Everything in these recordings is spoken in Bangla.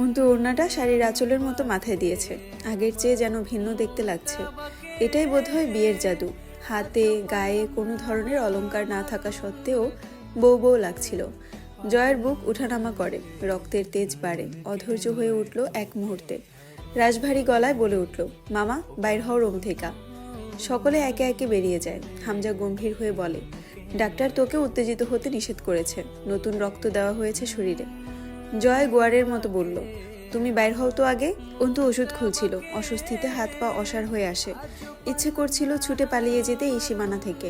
অন্তু ওড়নাটা শাড়ির আঁচলের মতো মাথায় দিয়েছে, আগের চেয়ে যেন ভিন্ন দেখতে লাগছে। এটাই বোধহয় বিয়ের জাদু। হাতে গায়ে কোনো ধরনের অলংকার না থাকা সত্ত্বেও বউ বউ লাগছিল। জয়ের বুক উঠানামা করে, রক্তের তেজ বাড়ে, অধৈর্য হয়ে উঠল এক মুহূর্তে। রাশভারী গলায় বলে উঠল, মামা বাইর হও রুম থেকে। সকলে একে একে বেরিয়ে যায়। হামজা গম্ভীর হয়ে বলে, ডাক্তার তোকে উত্তেজিত হতে নিষেধ করেছে, নতুন রক্ত দেওয়া হয়েছে শরীরে। জয় গোয়ারের মতো বলল, তুমি বাইর হও তো আগে। অন্তু ওষুধ খুলছিল, অস্বস্তিতে হাত পা অসাড় হয়ে আসে। ইচ্ছে করছিল ছুটে পালিয়ে যেতে এই সীমানা থেকে।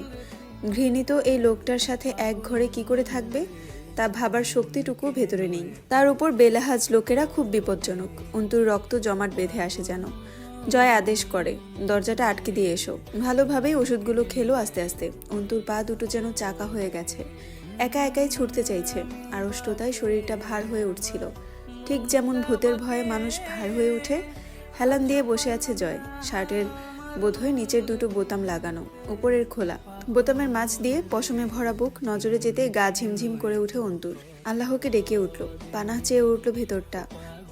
ঘৃণিত এই লোকটার সাথে এক ঘরে কি করে থাকবে তা ভাবার শক্তিটুকু ভেতরে নেই। তার উপর বেলাহাজ লোকেরা খুব বিপজ্জনক। অন্তুর রক্ত জমাট বেঁধে আসে যেন। জয় আদেশ করে, দরজাটা আটকে দিয়ে এসো। ভালোভাবেই ওষুধগুলো খেলো আস্তে আস্তে। অন্তুর পা দুটো যেন চাকা হয়ে গেছে, একা একাই ছুটতে চাইছে। আড়ষ্টতায় শরীরটা ভার হয়ে উঠছিল, ঠিক যেমন ভূতের ভয়ে মানুষ ভার হয়ে উঠে। হেলান দিয়ে বসে আছে জয়। শার্টের বোধহয় নিচের দুটো বোতাম লাগানো, উপরের খোলা। বোতামের মাছ দিয়ে পশমে ভরা বুক নজরে যেতে গা ঝিমঝিম করে উঠে অন্তুর। আল্লাহকে ডেকে উঠল, পানাহ চেয়ে উঠল ভেতরটা,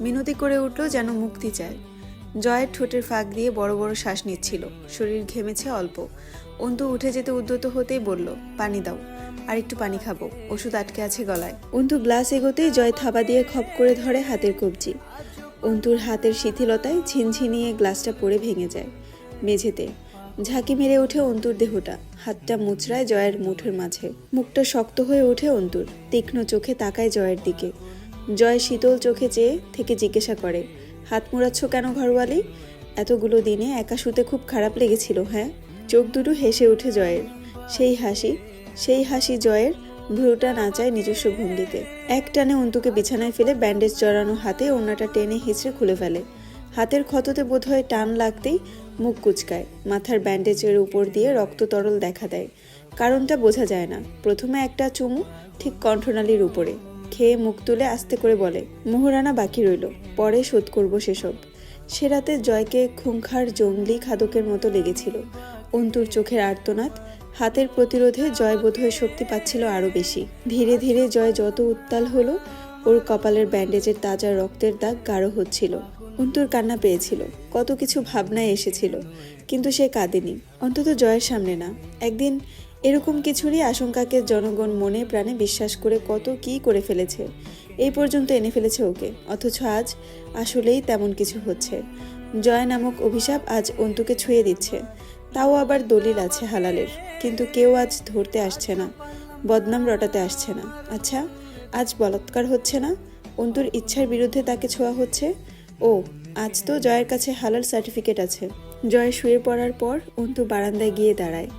মিনতি করে উঠল যেন মুক্তি চায়। জয়ের ঠোঁটের ফাঁক দিয়ে বড় বড় শ্বাস নিচ্ছিল, শরীর ঘেমেছে অল্প। অন্তু উঠে যেতে উদ্যত হতেই বলল, পানি দাও, আর একটু পানি খাবো, ওষুধ আটকে আছে গলায়। অন্তু গ্লাস এগোতেই জয় থাবা দিয়ে খপ করে ধরে হাতের কবজি। অন্তুর হাতের শিথিলতায় ঝিনঝিনিয়ে গ্লাসটা পড়ে ভেঙে যায় মেঝেতে। ঝাঁকি মেরে ওঠে অন্তুর দেহটা, হাতটা মুচড়ায় জয়ের মুঠের মাঝে। মুখটা শক্ত হয়ে ওঠে অন্তুর, তীক্ষ্ণ চোখে তাকায় জয়ের দিকে। জয় শীতল চোখে চেয়ে থেকে জিজ্ঞাসা করে, হাত মুড়াচ্ছ কেন ঘরওয়ালি? এতগুলো দিনে একা শুতে খুব খারাপ লেগেছিল, হ্যাঁ? চোখ দুটো হেসে ওঠে জয়ের। সেই হাসি জয়ের ভ্রুটা নাচায় নিজস্ব ভঙ্গিতে। এক টানে অন্তুকে বিছানায় ফেলে ব্যান্ডেজ জড়ানো হাতে ওড়নাটা টেনে হিঁচড়ে খুলে ফেলে। হাতের ক্ষততে বোধহয় টান লাগতেই মুখ কুচকায়। মাথার ব্যান্ডেজের উপর দিয়ে রক্ত তরল দেখা দেয়। কারণটা বোঝা যায় না। প্রথমে একটা চুমু ঠিক কণ্ঠনালীর উপরে। খেয়ে মুখ তুলে আস্তে করে বলে, মোহরানা বাকি রইল, পরে শোধ করবো সেসব। সে রাতে জয়কে খুংখার জঙ্গলি খাদকের মতো লেগেছিল। অন্তুর চোখের আর্তনাদ, হাতের প্রতিরোধে জয় বোধহয় শক্তি পাচ্ছিল আরো বেশি। ধীরে ধীরে জয় যত উত্তাল হলো, ওর কপালের ব্যান্ডেজের তাজা রক্তের দাগ গাঢ় হচ্ছিল। অন্তুর কান্না পেয়েছিল, কত কিছু ভাবনায় এসেছিল, কিন্তু সে কাঁদেনি, অন্তত জয়ের সামনে না। একদিন এরকম কিছুরই আশঙ্কাকে জনগণ মনে প্রাণে বিশ্বাস করে কত কি করে ফেলেছে, এই পর্যন্ত এনে ফেলেছে ওকে। অথচ আজ আসলেই তেমন কিছু হচ্ছে। জয় নামক অভিশাপ আজ অন্তুকে ছুঁয়ে দিচ্ছে। তাও আবার দলিল আছে হালালের, কিন্তু কেউ আজ ধরতে আসছে না, বদনাম রটাতে আসছে না। আচ্ছা, আজ বলাৎকার হচ্ছে না, অন্তুর ইচ্ছার বিরুদ্ধে তাকে ছোঁয়া হচ্ছে। ও, আজ তো জয়ের কাছে হালাল সার্টিফিকেট আছে। জয় শুয়ে পড়ার পর অন্তু বারান্দায় গিয়ে দাঁড়ায়।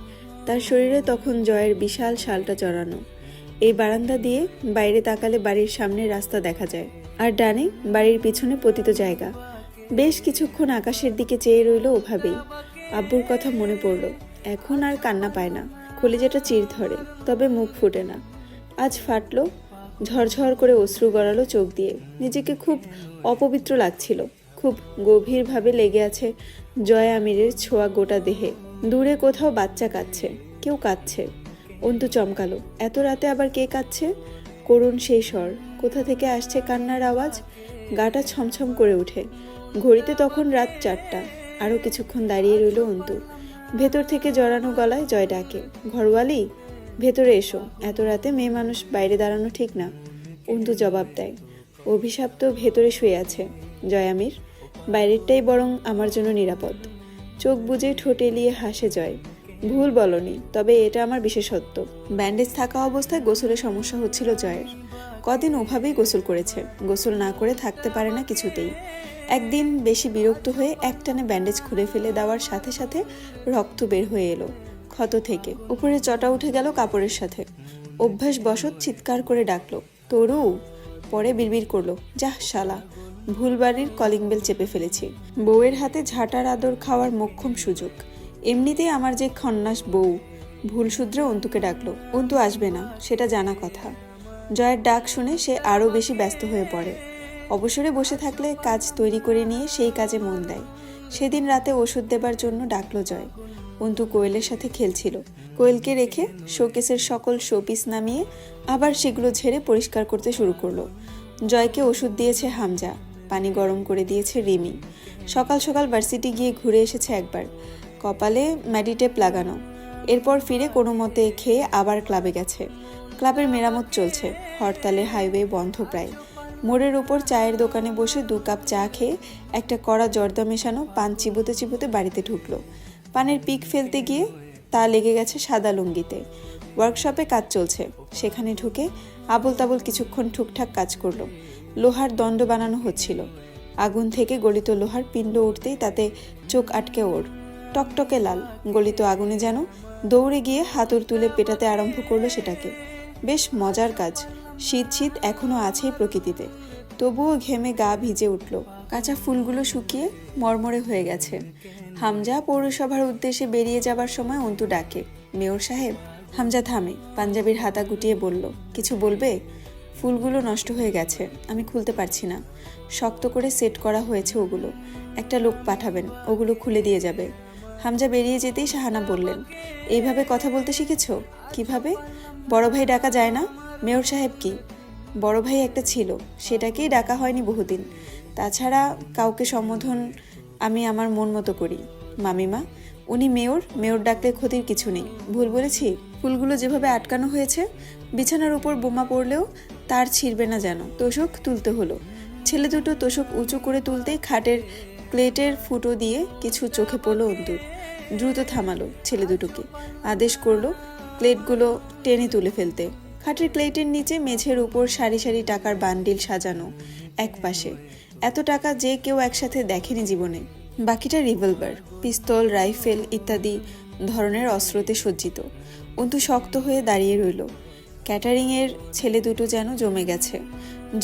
তার শরীরে তখন জয়ের বিশাল শালটা জড়ানো। এই বারান্দা দিয়ে বাইরে তাকালে বাড়ির সামনের রাস্তা দেখা যায়, আর ডানে বাড়ির পিছনে পতিত জায়গা। বেশ কিছুক্ষণ আকাশের দিকে চেয়ে রইল ওভাবেই। আব্বুর কথা মনে পড়ল। এখন আর কান্না পায় না, কলিজাটা চির ধরে, তবে মুখ ফুটে না। আজ ফাটলো, ঝরঝর করে অশ্রু গড়ালো চোখ দিয়ে। নিজেকে খুব অপবিত্র লাগছিল। খুব গভীরভাবে লেগে আছে জয় আমিরের ছোঁয়া গোটা দেহে। দূরে কোথাও বাচ্চা কাঁদছে, কেউ কাঁদছে। অন্তু চমকালো, এত রাতে আবার কে কাঁদছে? করুণ সেই স্বর, কোথা থেকে আসছে কান্নার আওয়াজ? গাটা ছমছম করে ওঠে। ঘড়িতে তখন রাত 4টা। আরও কিছুক্ষণ দাঁড়িয়ে রইল অন্তু। ভেতর থেকে জড়ানো গলায় জয় ডাকে, ঘরওয়ালি ভেতরে এসো, এত রাতে মেয়ে মানুষ বাইরে দাঁড়ানো ঠিক না। অন্তু জবাব দেয়, অভিশাপ তো ভেতরে শুয়ে আছে জয় আমির, বাইরেরটাই বরং আমার জন্য নিরাপদ। চোখ বুজে ঠোঁট এলিয়ে হাসে জয়, ভুল বলনি, তবে এটা আমার বিশেষত্ব। ব্যান্ডেজ থাকা অবস্থায় গোসলের সমস্যা হচ্ছিল জয়ের। কদিন ওভাবেই গোসল করেছে, গোসল না করে থাকতে পারে না কিছুতেই। একদিন বেশি বিরক্ত হয়ে একটানে ব্যান্ডেজ খুলে ফেলে দেওয়ার সাথে সাথে রক্ত বের হয়ে এলো ক্ষত থেকে। উপরে চটা উঠে গেল কাপড়ের সাথে। অভ্যাস বশত চিৎকার করে ডাকলো, তরু। পরে বিড়বিড় করলো, যাহ শালা, ভুল বাড়ির কলিং বেল চেপে ফেলেছি। বউয়ের হাতে ঝাঁটার আদর খাওয়ার মোক্ষম সুযোগ। এমনিতেই আমার যে খন্নাস বউ। ভুল শুধরে অন্তুকে ডাকলো। অন্তু আসবে না, সেটা জানা কথা। জয়ের ডাক শুনে সে আরও বেশি ব্যস্ত হয়ে পড়ে। অবসরে বসে থাকলে কাজ তৈরি করে নিয়ে সেই কাজে মন দেয়। সেদিন রাতে ওষুধ দেবার জন্য ডাকলো জয়। অন্তু কোয়েলের সাথে খেলছিল। কোয়েলকে রেখে শোকেসের সকল শোপিস নামিয়ে আবার সেগুলো ঝেড়ে পরিষ্কার করতে শুরু করলো। জয়কে ওষুধ দিয়েছে হামজা। পানি গরম করে দিয়েছে রিমি। সকাল সকাল ভার্সিটি গিয়ে ঘুরে এসেছে একবার, কপালে ম্যাডিটেপ লাগানো। এরপর ফিরে কোনো মতে খেয়ে আবার ক্লাবে গেছে। ক্লাবের মেরামত চলছে, হরতালের হাইওয়ে বন্ধ প্রায়। মোড়ের ওপর চায়ের দোকানে বসে 2 কাপ চা খেয়ে একটা কড়া জর্দা মেশানো পান চিবোতে চিবোতে বাড়িতে ঢুকলো। পানের পিক ফেলতে গিয়ে তা লেগে গেছে সাদা লুঙ্গিতে। ওয়ার্কশপে কাজ চলছে, সেখানে ঢুকে আবল তাবল কিছুক্ষণ ঠুকঠাক কাজ করলো। লোহার দণ্ড বানানো হচ্ছিল। আগুন থেকে গলিত লোহার পিণ্ড উঠতেই তাতে চোখ আটকে ওর। টকটকে লাল গলিত আগুনে যেন দৌড়ে গিয়ে হাতুড় তুলে পেটাতে আরম্ভ করলো সেটাকে। বেশ মজার কাজ। শীত শীত এখনো আছেই প্রকৃতিতে, তবুও ঘেমে গা ভিজে উঠল। কাঁচা ফুলগুলো শুকিয়ে মরমরে হয়ে গেছে। হামজা পৌরসভার উদ্দেশ্যে বেরিয়ে যাবার সময় অন্তু ডাকে, মেয়র সাহেব। হামজা থামে, পাঞ্জাবির হাতা গুটিয়ে বলল, কিছু বলবে? ফুলগুলো নষ্ট হয়ে গেছে, আমি খুলতে পারছি না। শক্ত করে সেট করা হয়েছে ওগুলো, একটা লোক পাঠাবেন, ওগুলো খুলে দিয়ে যাবে। হামজা বেরিয়ে যেতেই শাহানা বললেন, এইভাবে কথা বলতে শিখেছ? কিভাবে? বড় ভাই ডাকা যায় না? মেয়র সাহেব কি? বড় ভাই একটা ছিল, সেটাকেই ডাকা হয়নি বহুদিন। তাছাড়া কাউকে সম্বোধন আমি আমার মন মতো করি। মামিমা, উনি মেয়র, মেয়র ডাকলে ক্ষতির কিছু নেই। ভুল বলেছি? ফুলগুলো যেভাবে আটকানো হয়েছে, বিছানার উপর বোমা পড়লেও তার ছিঁড়বে না যেন। তোষক তুলতে হলো। ছেলে দুটো তোষক উঁচু করে তুলতেই খাটের প্লেটের ফুটো দিয়ে কিছু চোখে পড়লো অন্তুর। দ্রুত থামালো ছেলে দুটোকে, আদেশ করলো প্লেটগুলো টেনে তুলে ফেলতে। খাটের প্লেটের নিচে মেঝের উপর সারি সারি টাকার বান্ডিল সাজানো এক পাশে। এত টাকা যে কেউ একসাথে দেখেনি জীবনে। বাকিটা রিভলভার, পিস্তল, রাইফেল ইত্যাদি ধরনের অস্ত্রতে সজ্জিত। অন্তু শক্ত হয়ে দাঁড়িয়ে রইল। ক্যাটারিংয়ের ছেলে দুটো যেন জমে গেছে।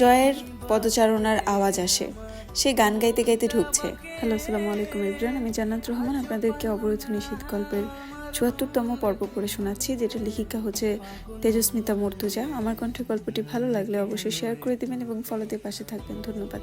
জয়ের পদচারণার আওয়াজ আসে, সে গান গাইতে গাইতে ঢুকছে। হ্যালো, আসসালামু আলাইকুম এভরিওয়ান, আমি জান্নাত রহমান আপনাদেরকে অবরোধ নিষেধ গল্পের ৭৪তম পর্ব পড়ে শোনাচ্ছি, যেটা লেখিকা হচ্ছে তেজস্মিতা মুর্তুজা। আমার কণ্ঠে গল্পটি ভালো লাগলে অবশ্যই শেয়ার করে দিবেন এবং ফলোতে পাশে থাকবেন। ধন্যবাদ।